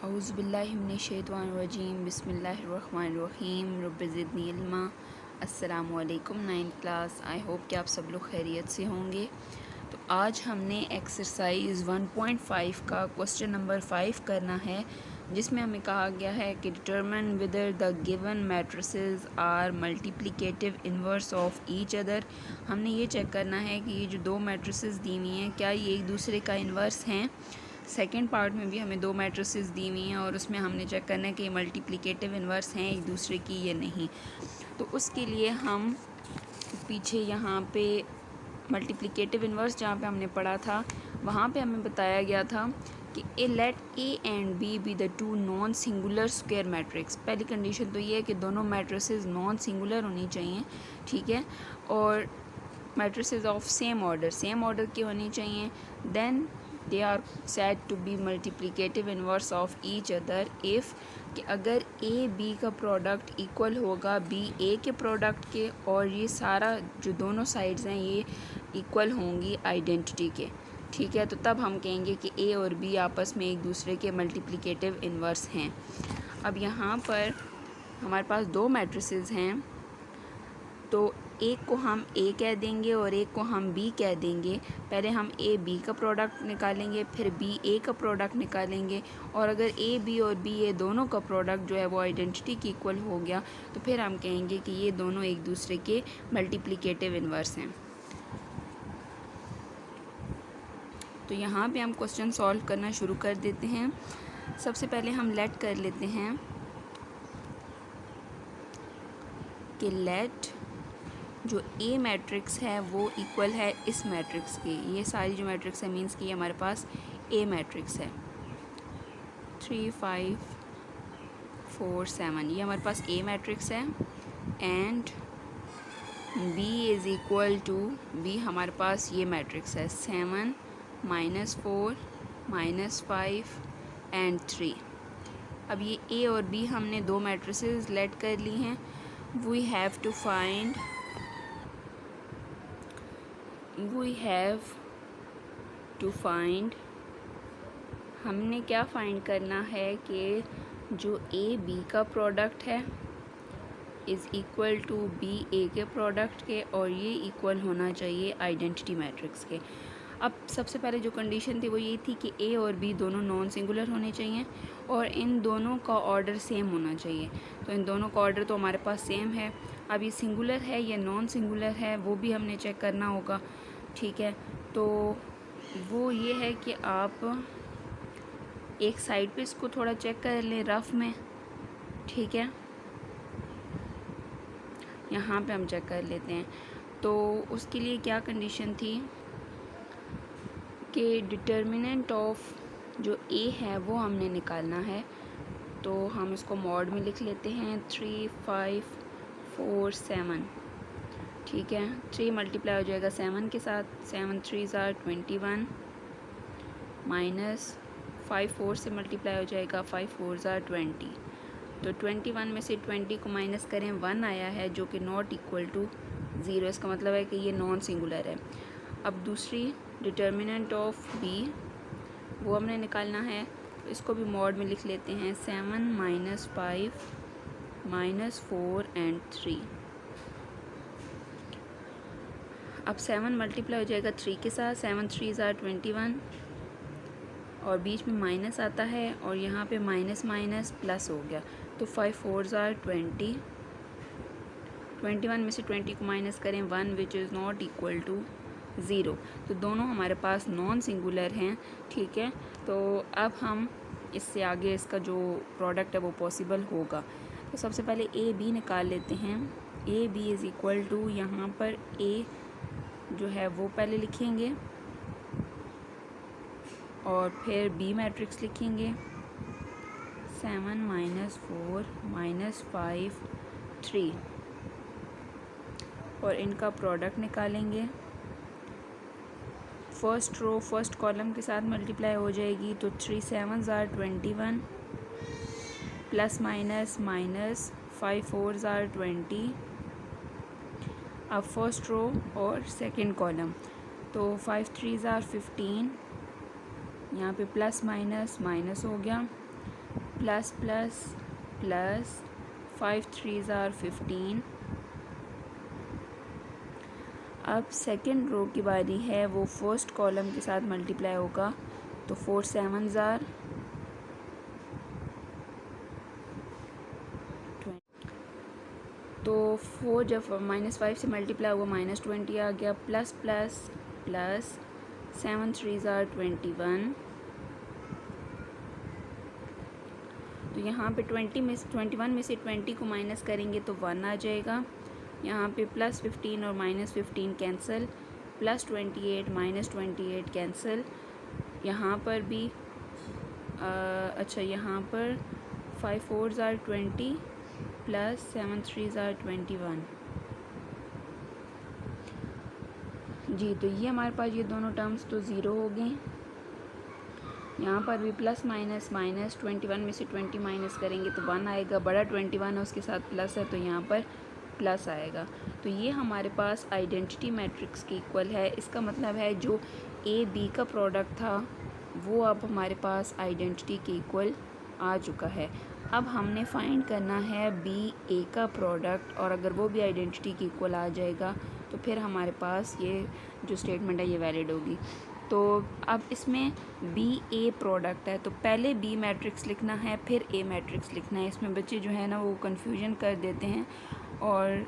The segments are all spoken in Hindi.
औज़ुबिल्लाहि मिनश्शैतानिर्रजीम बिस्मिल्लाहिर्रहमानिर्रहीम रब्बि ज़िदनी इल्मा। अस्सलामु अलैकुम 9th क्लास। आई होप कि आप सब लोग खैरियत से होंगे। तो आज हमने एक्सरसाइज 1.5 का क्वेश्चन नंबर 5 करना है, जिसमें हमें कहा गया है कि determine whether the given matrices are multiplicative inverse of each other. हमने ये चेक करना है कि ये जो दो मैट्रिसेस दी हुई हैं क्या ये एक दूसरे का इन्वर्स हैं। सेकेंड पार्ट में भी हमें दो मैट्रिसेस दी हुई हैं और उसमें हमने चेक करना है कि मल्टीप्लिकेटिव इन्वर्स हैं एक दूसरे की या नहीं। तो उसके लिए हम पीछे यहाँ पे मल्टीप्लिकेटिव इन्वर्स जहाँ पे हमने पढ़ा था वहाँ पे हमें बताया गया था कि let A and B be the two non singular square matrix. पहली कंडीशन तो ये है कि दोनों मैट्रिसेस नॉन सिंगुलर होनी चाहिए, ठीक है, और मैट्रिसेस ऑफ सेम ऑर्डर की होनी चाहिए। Then they are said to be multiplicative inverse of each other if कि अगर ए बी का प्रोडक्ट इक्वल होगा बी ए के प्रोडक्ट के और ये सारा जो दोनों साइड्स हैं ये इक्वल होंगी आइडेंटिटी के, ठीक है। तो तब हम कहेंगे कि ए और बी आपस में एक दूसरे के मल्टीप्लिकेटिव इन्वर्स हैं। अब यहाँ पर हमारे पास दो मैट्रिसेस हैं, तो एक को हम ए कह देंगे और एक को हम बी कह देंगे। पहले हम ए बी का प्रोडक्ट निकालेंगे, फिर बी ए का प्रोडक्ट निकालेंगे, और अगर ए बी और बी ए दोनों का प्रोडक्ट जो है वो आइडेंटिटी की इक्वल हो गया तो फिर हम कहेंगे कि ये दोनों एक दूसरे के मल्टीप्लिकेटिव इन्वर्स हैं। तो यहाँ पे हम क्वेश्चन सॉल्व करना शुरू कर देते हैं। सबसे पहले हम लेट कर लेते हैं कि लेट जो ए मैट्रिक्स है वो इक्वल है इस मैट्रिक्स के। ये सारी जो मैट्रिक्स है मींस कि ये हमारे पास ए मैट्रिक्स है 3 5 4 7, ये हमारे पास ए मैट्रिक्स है। And B is equal to B हमारे पास ये मैट्रिक्स है 7 -4 -5 एंड 3। अब ये ए और बी हमने दो मैट्रिसेस लेट कर ली हैं। वी हैव टू फाइंड हमने क्या फाइंड करना है कि जो ए बी का प्रोडक्ट है is equal to B A के प्रोडक्ट के, और ये इक्वल होना चाहिए आइडेंटिटी मैट्रिक्स के। अब सबसे पहले जो कंडीशन थी वो ये थी कि ए और बी दोनों नॉन सिंगुलर होने चाहिए और इन दोनों का ऑर्डर सेम होना चाहिए। तो इन दोनों का ऑर्डर तो हमारे पास सेम है। अब ये सिंगुलर है या नॉन सिंगुलर है वो भी हमने चेक करना होगा, ठीक है। तो वो ये है कि आप एक साइड पे इसको थोड़ा चेक कर लें रफ में, ठीक है। यहाँ पे हम चेक कर लेते हैं। तो उसके लिए क्या कंडीशन थी कि डिटर्मिनेंट ऑफ जो ए है वो हमने निकालना है। तो हम इसको मॉड में लिख लेते हैं 3 5 4 7, ठीक है। 3 मल्टीप्लाई हो जाएगा 7 के साथ, 7 3s are 21 माइनस 5 4 से मल्टीप्लाई हो जाएगा 5 4s are 20। तो 21 में से 20 को माइनस करें 1 आया है जो कि नॉट इक्वल टू 0। इसका मतलब है कि ये नॉन सिंगुलर है। अब दूसरी डिटर्मिनेंट ऑफ बी वो हमने निकालना है, तो इसको भी मॉड में लिख लेते हैं 7 -5 -4 एंड 3। अब 7 मल्टीप्लाई हो जाएगा 3 के साथ, 7 3s are 21 और बीच में माइनस आता है और यहाँ पे माइनस माइनस प्लस हो गया, तो 5 4s are 20। 21 में से 20 को माइनस करें 1 which is not equal to 0। तो दोनों हमारे पास नॉन सिंगुलर हैं, ठीक है। तो अब हम इससे आगे इसका जो प्रोडक्ट है वो पॉसिबल होगा। तो सबसे पहले ए बी निकाल लेते हैं। A B is equal to यहाँ पर ए जो है वो पहले लिखेंगे और फिर बी मैट्रिक्स लिखेंगे 7 -4 -5 3 और इनका प्रोडक्ट निकालेंगे। फर्स्ट रो फर्स्ट कॉलम के साथ मल्टीप्लाई हो जाएगी, तो 3 7s are 21 plus minus minus 5 4s are 20। अब फर्स्ट रो और सेकंड कॉलम, तो 5 3s are 15, यहाँ पे प्लस माइनस माइनस हो गया, plus plus plus 5 3s are 15। अब सेकेंड रो की बारी है, वो फर्स्ट कॉलम के साथ मल्टीप्लाई होगा, तो 4 7s are 20। तो 4 जब -5 से मल्टीप्लाई हुआ -20 आ गया, plus plus plus 7 3s are 21। तो यहाँ पे 21 में से 20 को माइनस करेंगे तो 1 आ जाएगा। यहाँ पे प्लस 15 और -15 कैंसिल, प्लस 28 -28 कैंसिल। यहाँ पर भी अच्छा, यहाँ पर 5 4s are 20 plus 7 3s are 21। जी, तो ये हमारे पास ये दोनों टर्म्स तो ज़ीरो हो गए। यहाँ पर भी प्लस माइनस माइनस 21 में से 20 माइनस करेंगे तो 1 आएगा, बड़ा 21 है उसके साथ प्लस है तो यहाँ पर प्लस आएगा। तो ये हमारे पास आइडेंटिटी मैट्रिक्स के इक्वल है। इसका मतलब है जो ए बी का प्रोडक्ट था वो अब हमारे पास आइडेंटिटी के इक्वल आ चुका है। अब हमने फाइंड करना है बी ए का प्रोडक्ट, और अगर वो भी आइडेंटिटी के इक्वल आ जाएगा तो फिर हमारे पास ये जो स्टेटमेंट है ये वैलिड होगी। तो अब इसमें बी ए प्रोडक्ट है, तो पहले बी मैट्रिक्स लिखना है फिर ए मैट्रिक्स लिखना है। इसमें बच्चे जो है ना वो कन्फ्यूजन कर देते हैं, और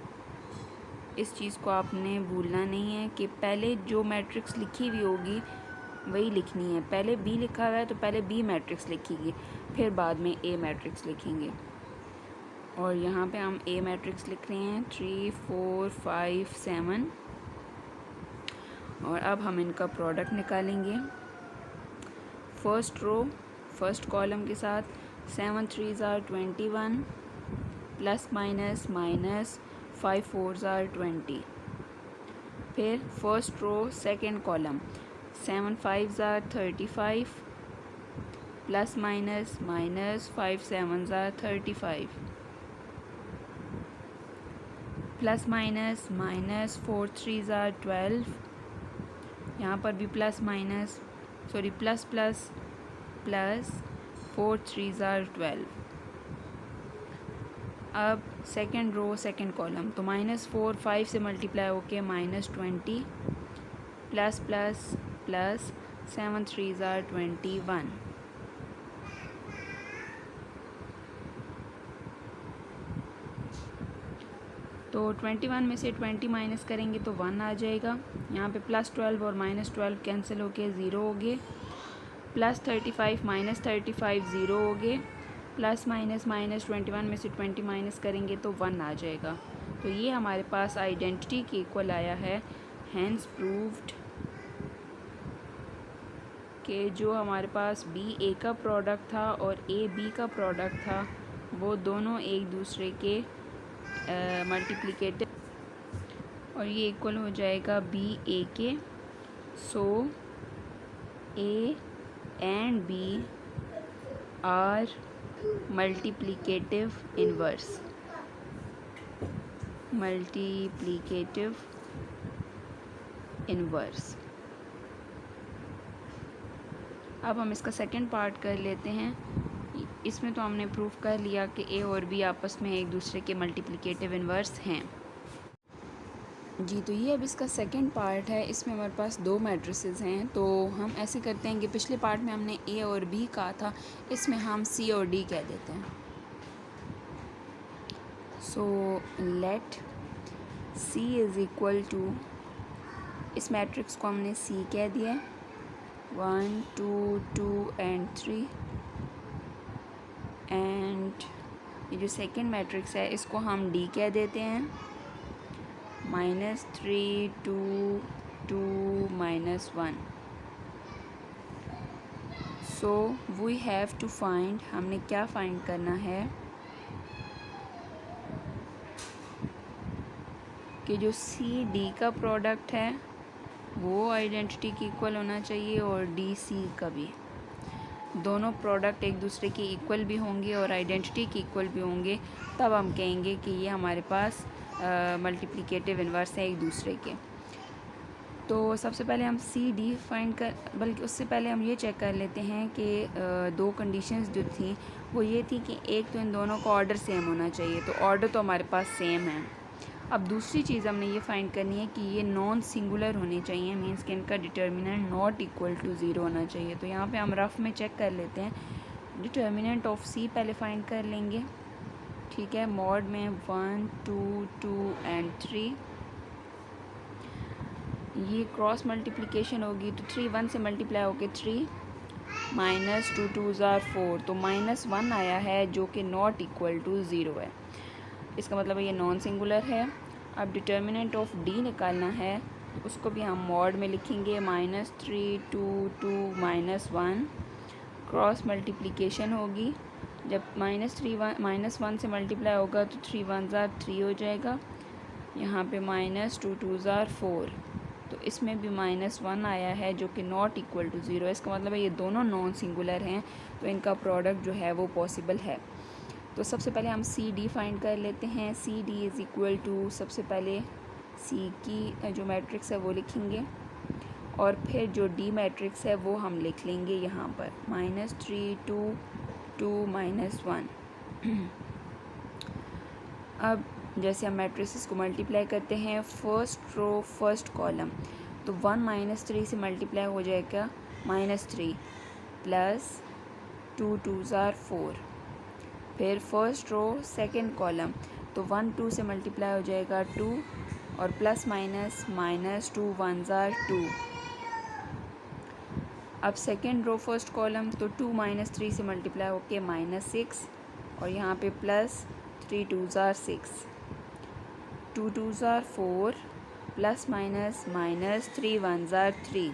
इस चीज़ को आपने भूलना नहीं है कि पहले जो मैट्रिक्स लिखी हुई होगी वही लिखनी है। पहले बी लिखा हुआ है तो पहले बी मैट्रिक्स लिखेंगे, फिर बाद में ए मैट्रिक्स लिखेंगे। और यहाँ पे हम ए मैट्रिक्स लिख रहे हैं 3 4 5 7। और अब हम इनका प्रोडक्ट निकालेंगे। फर्स्ट रो फर्स्ट कॉलम के साथ 7 3s are 21 plus minus minus 5 4s are 20। फिर first row second column 7 5s are 35 plus minus minus 5 7s are 35। Plus minus minus 4 3s are 12। यहाँ पर भी plus minus plus plus plus 4 3s are 12। अब सेकेंड रो सेकेंड कॉलम, तो -4 5 से मल्टीप्लाई होके -20 plus plus plus 7 3s are 21। तो 21 में से 20 माइनस करेंगे तो 1 आ जाएगा। यहाँ पे +12 और -12 कैंसिल होके 0 हो गए। +35 -35 0 हो गए। प्लस माइनस माइनस 21 में से 20 माइनस करेंगे तो 1 आ जाएगा। तो ये हमारे पास आइडेंटिटी के इक्वल आया है। हैंस प्रूव्ड कि जो हमारे पास बी ए का प्रोडक्ट था और ए बी का प्रोडक्ट था वो दोनों एक दूसरे के मल्टीप्लिकेटिव, और ये इक्वल हो जाएगा बी ए के। So A and B are multiplicative inverse. Multiplicative inverse. अब हम इसका सेकंड पार्ट कर लेते हैं। इसमें तो हमने प्रूफ कर लिया कि ए और बी आपस में एक दूसरे के मल्टीप्लिकेटिव इनवर्स हैं। जी, तो ये अब इसका सेकंड पार्ट है। इसमें हमारे पास दो मैट्रिसेस हैं, तो हम ऐसे करते हैं कि पिछले पार्ट में हमने ए और बी कहा था, इसमें हम सी और डी कह देते हैं। So let C is equal to, इस मैट्रिक्स को हमने सी कह दिया, 1 2 2 एंड 3। एंड ये जो सेकंड मैट्रिक्स है इसको हम डी कह देते हैं, -3 2 2 -1। So we have to find, हमने क्या फाइंड करना है कि जो सी डी का प्रोडक्ट है वो आइडेंटिटी की इक्वल होना चाहिए और डी सी का भी। दोनों प्रोडक्ट एक दूसरे के इक्वल भी होंगे और आइडेंटिटी के इक्वल भी होंगे, तब हम कहेंगे कि ये हमारे पास मल्टीप्लिकेटिव इनवर्स है एक दूसरे के। तो सबसे पहले हम सी डी फाइंड कर, बल्कि उससे पहले हम ये चेक कर लेते हैं कि दो कंडीशंस जो थी वो ये थी कि एक तो इन दोनों का ऑर्डर सेम होना चाहिए, तो ऑर्डर तो हमारे पास सेम है। अब दूसरी चीज़ हमने ये फाइंड करनी है कि ये नॉन सिंगुलर होने चाहिए, मीन्स कि इनका determinant not equal to zero होना चाहिए। तो यहाँ पे हम रफ में चेक कर लेते हैं। डिटर्मिनेंट ऑफ सी पहले फाइंड कर लेंगे, ठीक है। मॉड में 1 2 2 एंड 3, ये क्रॉस मल्टीप्लिकेशन होगी तो 3 1 से मल्टीप्लाई होके 3 माइनस 2 2 ज़ार 4, तो -1 आया है जो कि नॉट इक्वल टू ज़ीरो है। इसका मतलब है ये नॉन सिंगुलर है। अब डिटर्मिनेंट ऑफ डी निकालना है, उसको भी हम मॉड में लिखेंगे -3 2 2 -1, क्रॉस मल्टीप्लिकेशन होगी। जब -1 से मल्टीप्लाई होगा तो 3 1 ज़ार 3 हो जाएगा, यहाँ पे -2 2 ज़ार 4, तो इसमें भी -1 आया है जो कि नॉट इक्वल टू ज़ीरो है। इसका मतलब है ये दोनों नॉन सिंगुलर हैं, तो इनका प्रोडक्ट जो है वो पॉसिबल है। तो सबसे पहले हम सी डी फाइंड कर लेते हैं। C D is equal to, सबसे पहले सी की जो मैट्रिक्स है वो लिखेंगे और फिर जो डी मैट्रिक्स है वो हम लिख लेंगे यहाँ पर -3 2 2 -1। अब जैसे हम मैट्रिसेस को मल्टीप्लाई करते हैं, फर्स्ट रो फर्स्ट कॉलम, तो 1 -3 से मल्टीप्लाई हो जाएगा -3 प्लस 2 2 ज़ार 4। फिर फर्स्ट रो सेकंड कॉलम, तो 1 2 से मल्टीप्लाई हो जाएगा 2 और प्लस माइनस -2 1 ज़ार 2। अब सेकंड रो फर्स्ट कॉलम, तो 2 -3 से मल्टीप्लाई होके -6 और यहाँ पे प्लस 3 2 ज़ार 6, 2 2 ज़ार 4 प्लस माइनस -3 1 ज़ार 3।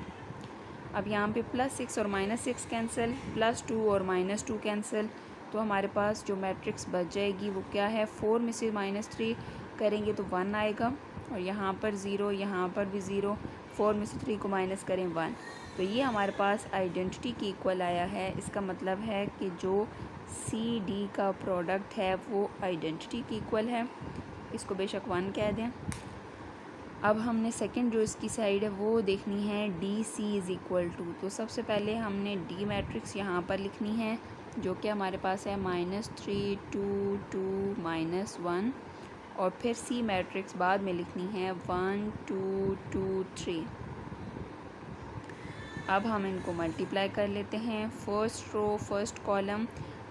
अब यहाँ पे +6 और -6 कैंसिल, +2 और -2 कैंसिल, तो हमारे पास जो मैट्रिक्स बच जाएगी वो क्या है, 4 में से -3 करेंगे तो 1 आएगा और यहाँ पर 0, यहाँ पर भी 0, 4 में से 3 को माइनस करें 1, तो ये हमारे पास आइडेंटिटी की इक्वल आया है। इसका मतलब है कि जो सी डी का प्रोडक्ट है वो आइडेंटिटी की इक्वल है, इसको बेशक 1 कह दें। अब हमने सेकंड जो इसकी साइड है वो देखनी है D C is equal to, तो सबसे पहले हमने डी मैट्रिक्स यहाँ पर लिखनी है जो कि हमारे पास है -3 2 2 -1, और फिर सी मैट्रिक्स बाद में लिखनी है 1 2 2 3। अब हम इनको मल्टीप्लाई कर लेते हैं। फर्स्ट रो फर्स्ट कॉलम,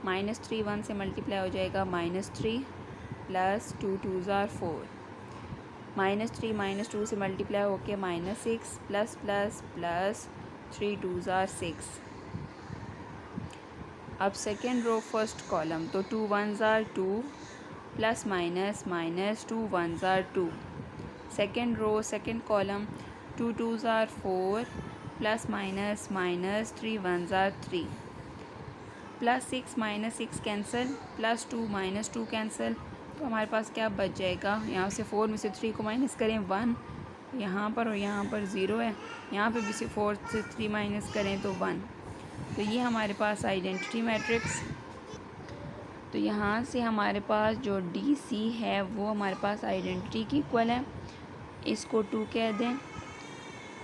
-3 1 से मल्टीप्लाई हो जाएगा -3 प्लस 2 2 ज़ार 4, -3 -2 से मल्टीप्लाई होके -6 प्लस प्लस प्लस 3 2 ज़ार 6। अब सेकेंड रो फर्स्ट कॉलम, तो 2 1 ज़ार 2 प्लस माइनस -2 1 ज़ार 2। सेकेंड रो सेकेंड कॉलम, 2 2 ज़ार 4 प्लस -3 1 ज़ार 3, +6 -6 कैंसिल, +2 -2 कैंसिल, तो हमारे पास क्या बच जाएगा, यहाँ से 4 में से 3 को माइनस करें 1, यहाँ पर और यहाँ पर 0 है, यहाँ पे भी से 4 से 3 माइनस करें तो 1, तो ये हमारे पास आइडेंटिटी मैट्रिक्स। तो यहाँ से हमारे पास जो डी सी है वो हमारे पास आइडेंटिटी की इक्वल है, इसको 2 कह दें।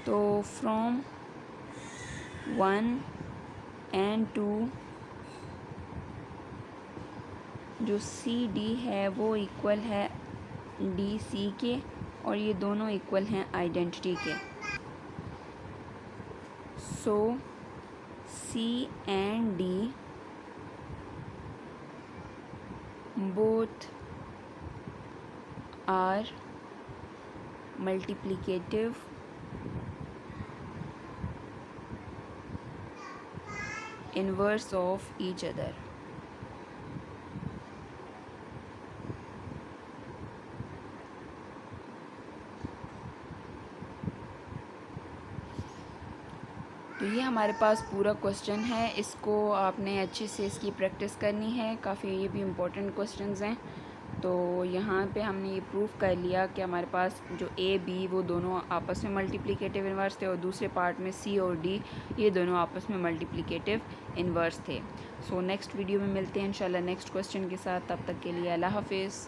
तो फ्रॉम 1 एंड 2 जो सी डी है वो इक्वल है डी सी के, और ये दोनों इक्वल हैं आइडेंटिटी के। So C and D both are multiplicative inverse of each other. तो ये हमारे पास पूरा क्वेश्चन है, इसको आपने अच्छे से इसकी प्रैक्टिस करनी है, काफ़ी ये भी इम्पोर्टेंट क्वेश्चंस हैं। तो यहाँ पे हमने ये प्रूफ कर लिया कि हमारे पास जो ए बी वो दोनों आपस में मल्टीप्लिकेटिव इन्वर्स थे, और दूसरे पार्ट में सी और डी ये दोनों आपस में मल्टीप्लिकेटिव इन्वर्स थे। सो नेक्स्ट वीडियो में मिलते हैं इंशाल्लाह नेक्स्ट क्वेश्चन के साथ, तब तक के लिए अल्लाह हाफिज़।